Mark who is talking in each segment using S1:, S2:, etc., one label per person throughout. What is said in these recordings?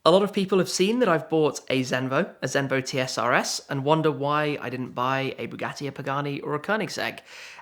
S1: A lot of people have seen that I've bought a Zenvo TSRS, and wonder why I didn't buy a Bugatti, a Pagani, or a Koenigsegg.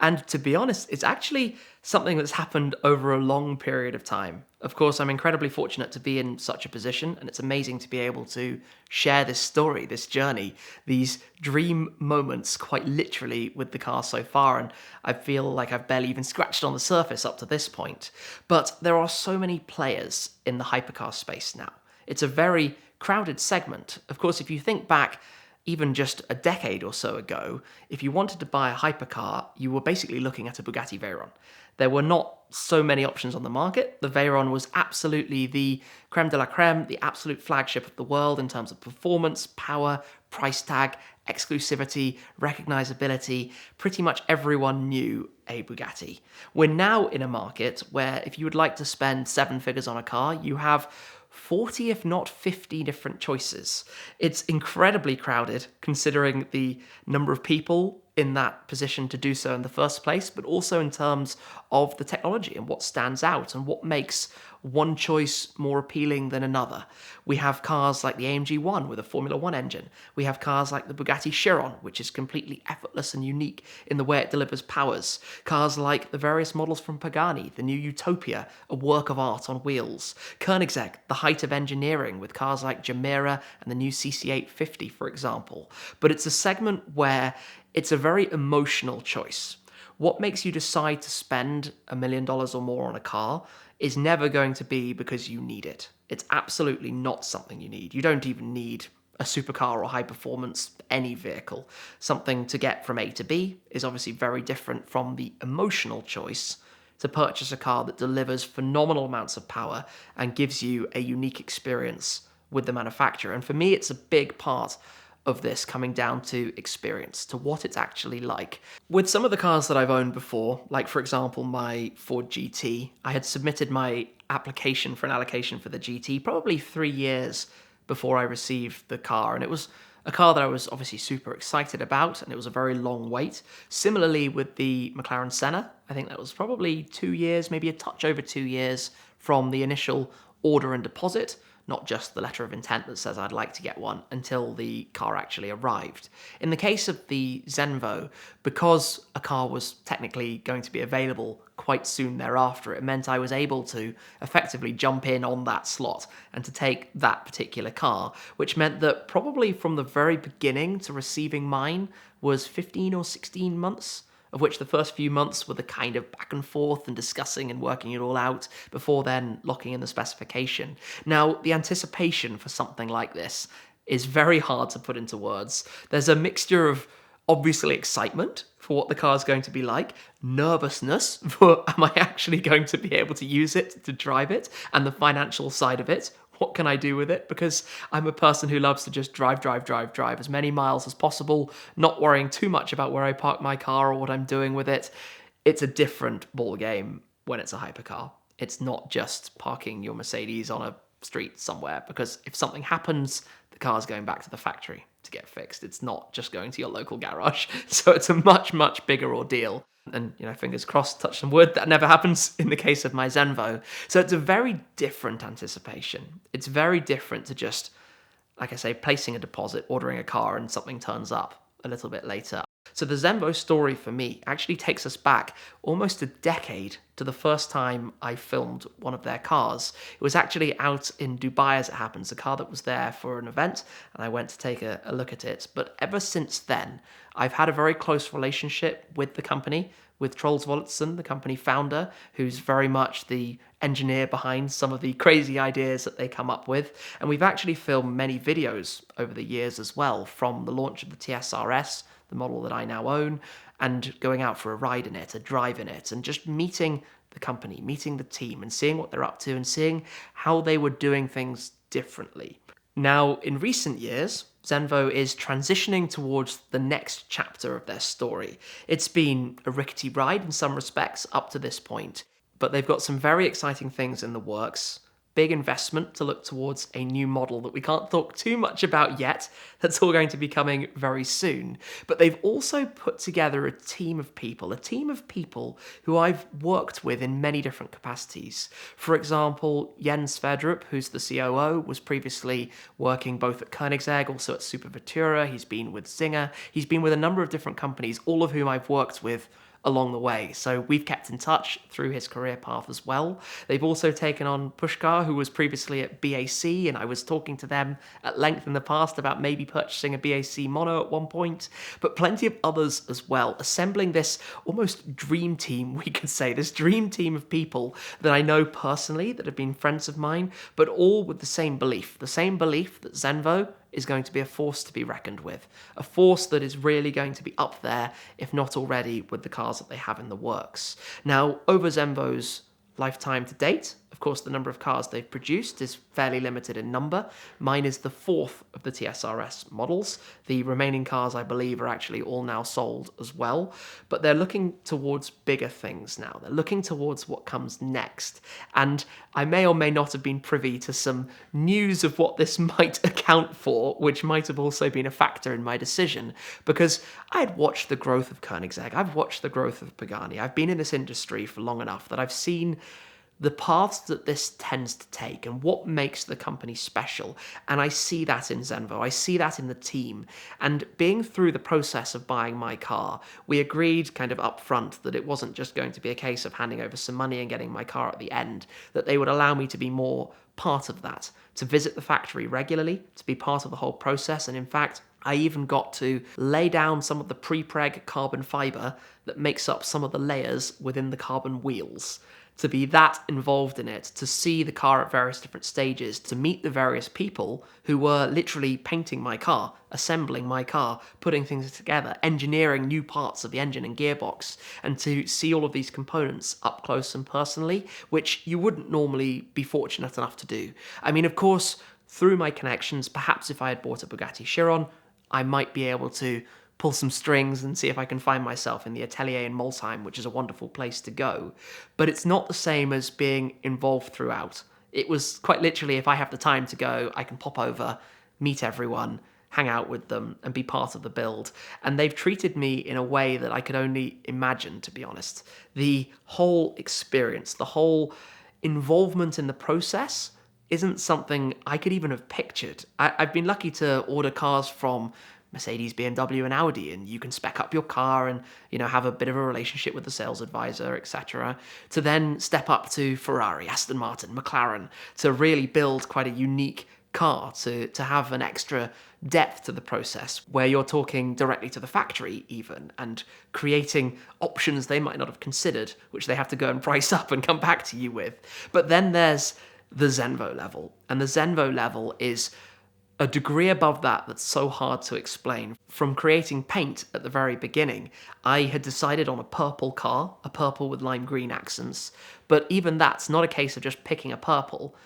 S1: And to be honest, it's actually something that's happened over a long period of time. Of course, I'm incredibly fortunate to be in such a position, and it's amazing to be able to share this story, this journey, these dream moments, quite literally, with the car so far. And I feel like I've barely even scratched on the surface up to this point. But there are so many players in the hypercar space now. It's a very crowded segment. Of course, if you think back even just a decade or so ago, if you wanted to buy a hypercar, you were basically looking at a Bugatti Veyron. There were not so many options on the market. The Veyron was absolutely the creme de la creme, the absolute flagship of the world in terms of performance, power, price tag, exclusivity, recognizability. Pretty much everyone knew a Bugatti. We're now in a market where if you would like to spend seven figures on a car, you have 40, if not 50 different choices. It's incredibly crowded considering the number of people in that position to do so in the first place, but also in terms of the technology and what stands out and what makes one choice more appealing than another. We have cars like the AMG 1 with a Formula 1 engine. We have cars like the Bugatti Chiron, which is completely effortless and unique in the way it delivers powers. Cars like the various models from Pagani, the new Utopia, a work of art on wheels. Koenigsegg, the height of engineering with cars like Jumeirah and the new CC850, for example. But it's a segment where it's a very emotional choice. What makes you decide to spend $1 million or more on a car is never going to be because you need it. It's absolutely not something you need. You don't even need a supercar or high performance, any vehicle. Something to get from A to B is obviously very different from the emotional choice to purchase a car that delivers phenomenal amounts of power and gives you a unique experience with the manufacturer. And for me, it's a big part of this coming down to experience, to what it's actually like. With some of the cars that I've owned before, like for example my Ford GT, I had submitted my application for an allocation for the GT probably 3 years before I received the car, and it was a car that I was obviously super excited about, and it was a very long wait. Similarly with the McLaren Senna, I think that was probably 2 years, maybe a touch over 2 years from the initial order and deposit, not just the letter of intent that says I'd like to get one, until the car actually arrived. In the case of the Zenvo, because a car was technically going to be available quite soon thereafter, it meant I was able to effectively jump in on that slot and to take that particular car, which meant that probably from the very beginning to receiving mine was 15 or 16 months, of which the first few months were the kind of back and forth and discussing and working it all out before then locking in the specification. Now, the anticipation for something like this is very hard to put into words. There's a mixture of obviously excitement for what the car is going to be like, nervousness for am I actually going to be able to use it, to drive it, and the financial side of it. What can I do with it? Because I'm a person who loves to just drive as many miles as possible, not worrying too much about where I park my car or what I'm doing with it. It's a different ball game when it's a hypercar. It's not just parking your Mercedes on a street somewhere, because if something happens, the car's going back to the factory to get fixed. It's not just going to your local garage. So it's a much bigger ordeal. And, fingers crossed, touch some wood, that never happens in the case of my Zenvo. So it's a very different anticipation. It's very different to just, like I say, placing a deposit, ordering a car, and something turns up a little bit later. So the Zenvo story for me actually takes us back almost a decade to the first time I filmed one of their cars. It was actually out in Dubai, as it happens, a car that was there for an event, and I went to take a look at it. But ever since then, I've had a very close relationship with the company, with Troels Woltsen, the company founder, who's very much the engineer behind some of the crazy ideas that they come up with. And we've actually filmed many videos over the years as well, from the launch of the TSRS, the model that I now own, and going out for a ride in it, a drive in it, and just meeting the company, meeting the team, and seeing what they're up to, and seeing how they were doing things differently. Now, in recent years, Zenvo is transitioning towards the next chapter of their story. It's been a rickety ride in some respects up to this point, but they've got some very exciting things in the works. big investment to look towards a new model that we can't talk too much about yet. That's all going to be coming very soon. But they've also put together a team of people who I've worked with in many different capacities. For example, Jens Sverdrup, who's the COO, was previously working both at Koenigsegg, also at Superventura. He's been with Singer. He's been with a number of different companies, all of whom I've worked with along the way. So we've kept in touch through his career path as well. They've also taken on Pushkar, who was previously at BAC, and I was talking to them at length in the past about maybe purchasing a BAC mono at one point, but plenty of others as well, assembling this almost dream team, we could say, this dream team of people that I know personally, that have been friends of mine, but all with the same belief that Zenvo is going to be a force to be reckoned with, a force that is really going to be up there, if not already, with the cars that they have in the works. Now, over Zenvo's lifetime to date, of course, the number of cars they've produced is fairly limited in number. Mine is the fourth of the TSRS models. The remaining cars, I believe, are actually all now sold as well. But they're looking towards bigger things now. They're looking towards what comes next. And I may or may not have been privy to some news of what this might account for, which might have also been a factor in my decision, because I had watched the growth of Koenigsegg. I've watched the growth of Pagani. I've been in this industry for long enough that I've seen the paths that this tends to take and what makes the company special. And I see that in Zenvo. I see that in the team. And being through the process of buying my car, we agreed kind of upfront that it wasn't just going to be a case of handing over some money and getting my car at the end, that they would allow me to be more part of that, to visit the factory regularly, to be part of the whole process. And in fact, I even got to lay down some of the pre-preg carbon fiber that makes up some of the layers within the carbon wheels, to be that involved in it, to see the car at various different stages, to meet the various people who were literally painting my car, assembling my car, putting things together, engineering new parts of the engine and gearbox, and to see all of these components up close and personally, which you wouldn't normally be fortunate enough to do. I mean, of course, through my connections, perhaps if I had bought a Bugatti Chiron, I might be able to pull some strings and see if I can find myself in the atelier in Molsheim, which is a wonderful place to go. But it's not the same as being involved throughout. It was quite literally, if I have the time to go, I can pop over, meet everyone, hang out with them, and be part of the build. And they've treated me in a way that I could only imagine, to be honest. The whole experience, the whole involvement in the process isn't something I could even have pictured. I've been lucky to order cars from Mercedes, BMW, and Audi, and you can spec up your car and, have a bit of a relationship with the sales advisor, etc., to then step up to Ferrari, Aston Martin, McLaren, to really build quite a unique car, to have an extra depth to the process where you're talking directly to the factory even, and creating options they might not have considered, which they have to go and price up and come back to you with. But then there's the Zenvo level, and the Zenvo level is a degree above that that's so hard to explain. From creating paint at the very beginning, I had decided on a purple car, a purple with lime green accents, but even that's not a case of just picking a purple.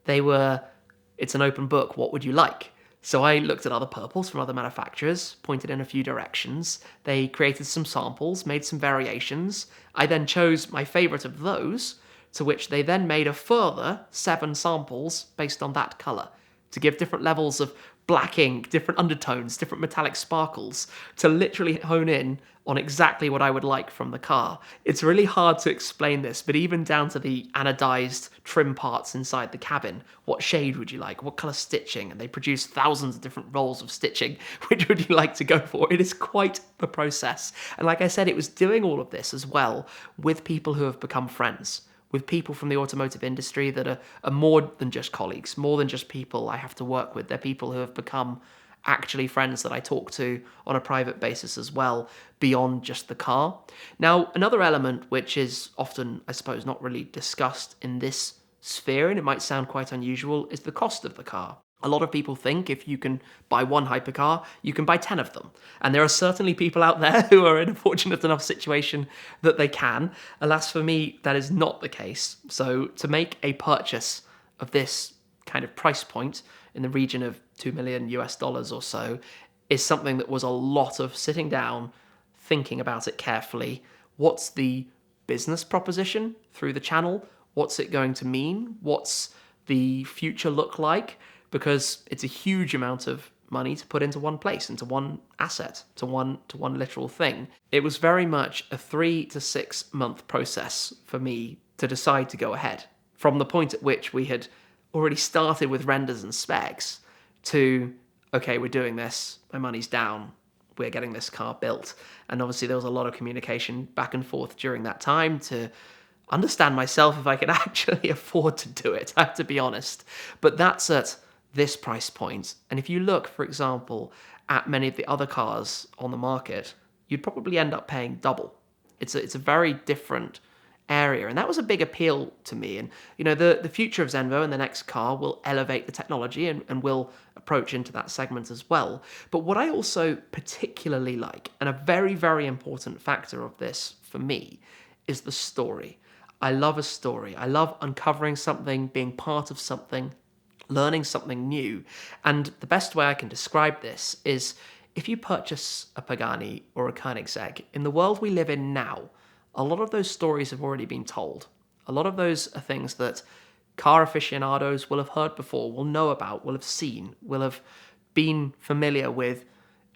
S1: It's an open book, what would you like? So I looked at other purples from other manufacturers, pointed in a few directions. They created some samples, made some variations. I then chose my favourite of those, to which they then made a further 7 samples based on that colour, to give different levels of black ink, different undertones, different metallic sparkles, to literally hone in on exactly what I would like from the car. It's really hard to explain this, but even down to the anodized trim parts inside the cabin, what shade would you like? What colour stitching? And they produce thousands of different rolls of stitching. Which would you like to go for? It is quite the process. And like I said, it was doing all of this as well with people who have become friends, with people from the automotive industry that are more than just colleagues, more than just people I have to work with. They're people who have become actually friends that I talk to on a private basis as well, beyond just the car. Now, another element which is often, I suppose, not really discussed in this sphere, and it might sound quite unusual, is the cost of the car. A lot of people think if you can buy one hypercar, you can buy 10 of them. And there are certainly people out there who are in a fortunate enough situation that they can. Alas, for me, that is not the case. So to make a purchase of this kind of price point in the region of $2 million or so is something that was a lot of sitting down, thinking about it carefully. What's the business proposition through the channel? What's it going to mean? What's the future look like? Because it's a huge amount of money to put into one place, into one asset, to one literal thing. It was very much a 3 to 6 month process for me to decide to go ahead. From the point at which we had already started with renders and specs to, okay, we're doing this, my money's down, we're getting this car built. And obviously there was a lot of communication back and forth during that time to understand myself if I could actually afford to do it, I have to be honest. But that's at this price point. And if you look, for example, at many of the other cars on the market, you'd probably end up paying double. It's a very different area, and that was a big appeal to me. And the future of Zenvo and the next car will elevate the technology and will approach into that segment as well. But what I also particularly like, and a very, very important factor of this for me, is the story. I love a story. I love uncovering something, being part of something, learning something new. And the best way I can describe this is if you purchase a Pagani or a Koenigsegg, in the world we live in now, a lot of those stories have already been told. A lot of those are things that car aficionados will have heard before, will know about, will have seen, will have been familiar with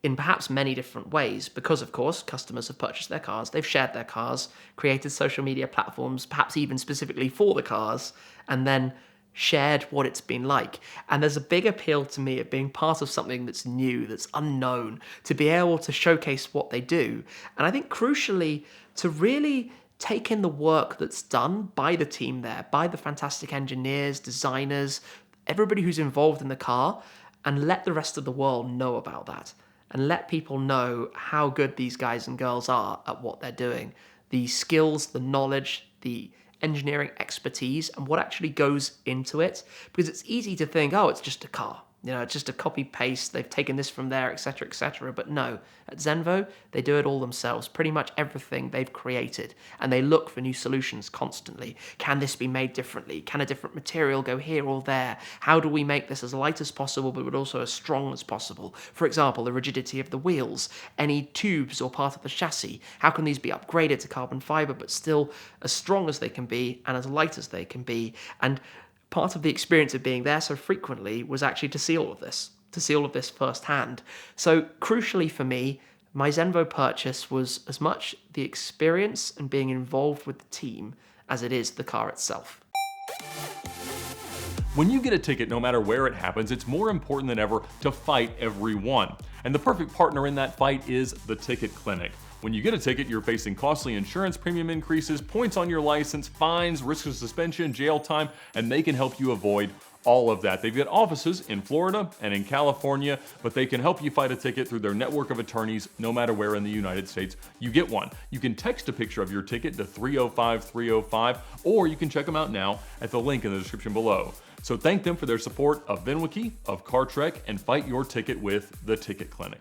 S1: in perhaps many different ways because, of course, customers have purchased their cars, they've shared their cars, created social media platforms, perhaps even specifically for the cars, and then shared what it's been like. And there's a big appeal to me of being part of something that's new, that's unknown, to be able to showcase what they do. And I think crucially, to really take in the work that's done by the team there, by the fantastic engineers, designers, everybody who's involved in the car, and let the rest of the world know about that. And let people know how good these guys and girls are at what they're doing. The skills, the knowledge, the engineering expertise, and what actually goes into it. Because it's easy to think, oh, it's just a car. It's just a copy paste. They've taken this from there, etc., etc. But no, at Zenvo, they do it all themselves. Pretty much everything they've created, and they look for new solutions constantly. Can this be made differently? Can a different material go here or there? How do we make this as light as possible, but also as strong as possible? For example, the rigidity of the wheels, any tubes or part of the chassis. How can these be upgraded to carbon fiber, but still as strong as they can be and as light as they can be? And part of the experience of being there so frequently was actually to see all of this firsthand. So crucially for me, my Zenvo purchase was as much the experience and being involved with the team as it is the car itself.
S2: When you get a ticket, no matter where it happens, it's more important than ever to fight every one. And the perfect partner in that fight is the Ticket Clinic. When you get a ticket, you're facing costly insurance premium increases, points on your license, fines, risk of suspension, jail time, and they can help you avoid all of that. They've got offices in Florida and in California, but they can help you fight a ticket through their network of attorneys no matter where in the United States you get one. You can text a picture of your ticket to 305-305, or you can check them out now at the link in the description below. So thank them for their support of VINwiki, of CarTrek, and fight your ticket with the Ticket Clinic.